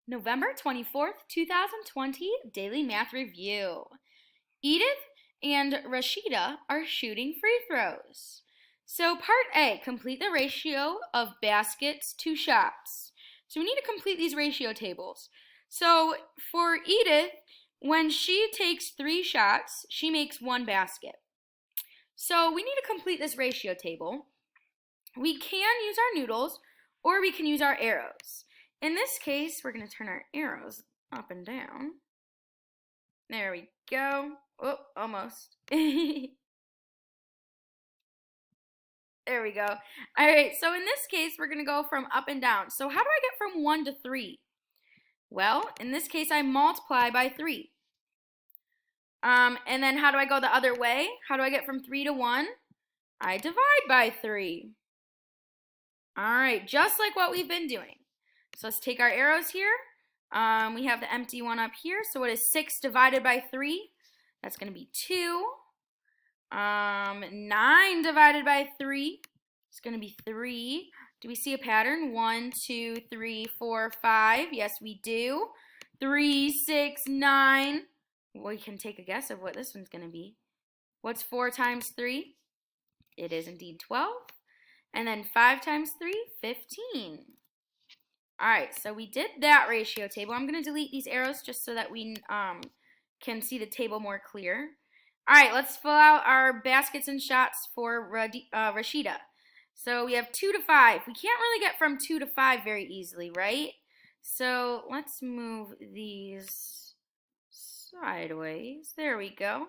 November 24th, 2020 Daily Math Review. Edith and Rashida are shooting free throws. So part A, complete the ratio of baskets to shots. So we need to complete these ratio tables. So for Edith, when she takes 3 shots, she makes 1 basket. So we need to complete this ratio table. We can use our noodles or we can use our arrows. In this case, we're going to turn our arrows up and down. There we go. Oh, almost. There we go. All right, so in this case, we're going to go from up and down. So how do I get from 1 to 3? Well, in this case, I multiply by 3. And then how do I go the other way? How do I get from 3 to 1? I divide by 3. All right, just like what we've been doing. So let's take our arrows here. We have the empty one up here. So what is 6 divided by 3? That's going to be 2. 9 divided by 3 is going to be 3. Do we see a pattern? 1, 2, 3, 4, 5. Yes, we do. 3, 6, 9. We can take a guess of what this one's going to be. What's 4 times 3? It is indeed 12. And then 5 times 3, 15. All right, so we did that ratio table. I'm going to delete these arrows just so that we can see the table more clear. All right, let's fill out our baskets and shots for Rashida. So we have 2 to 5. We can't really get from 2 to 5 very easily, right? So let's move these sideways. There we go.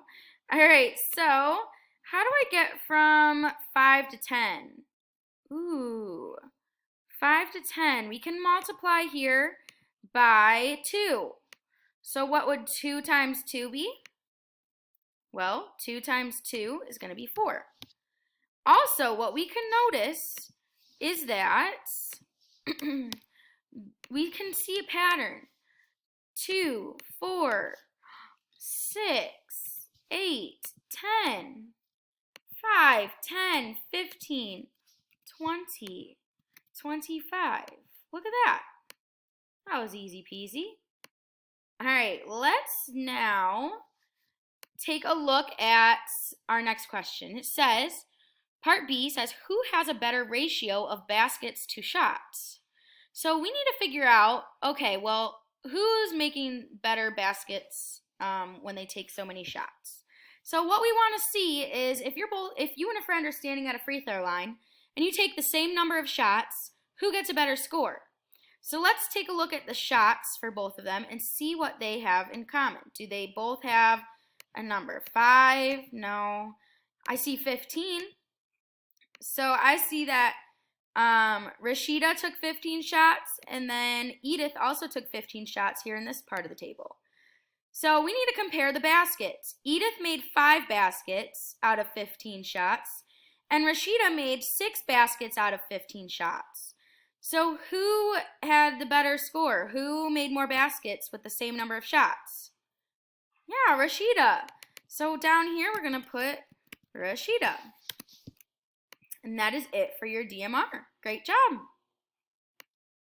All right, so how do I get from 5 to 10? Ooh, 5 to 10. We can multiply here by 2. So what would 2 times 2 be? Well, 2 times 2 is going to be 4. Also, what we can notice is that we can see a pattern. 2, 4, 6, 8, 10, 5, 10, 15, 20, 25. Look at that. That was easy peasy. All right, let's now take a look at our next question. It says, part B says, who has a better ratio of baskets to shots? So we need to figure out, okay, well, who's making better baskets when they take so many shots? So what we want to see is if you and a friend are standing at a free throw line and you take the same number of shots, who gets a better score? So let's take a look at the shots for both of them and see what they have in common. Do they both have a number? 5? No. I see 15. So I see that Rashida took 15 shots and then Edith also took 15 shots here in this part of the table. So we need to compare the baskets. Edith made 5 baskets out of 15 shots and Rashida made 6 baskets out of 15 shots. So who had the better score? Who made more baskets with the same number of shots? Yeah, Rashida. So down here we're going to put Rashida. And that is it for your DMR. Great job.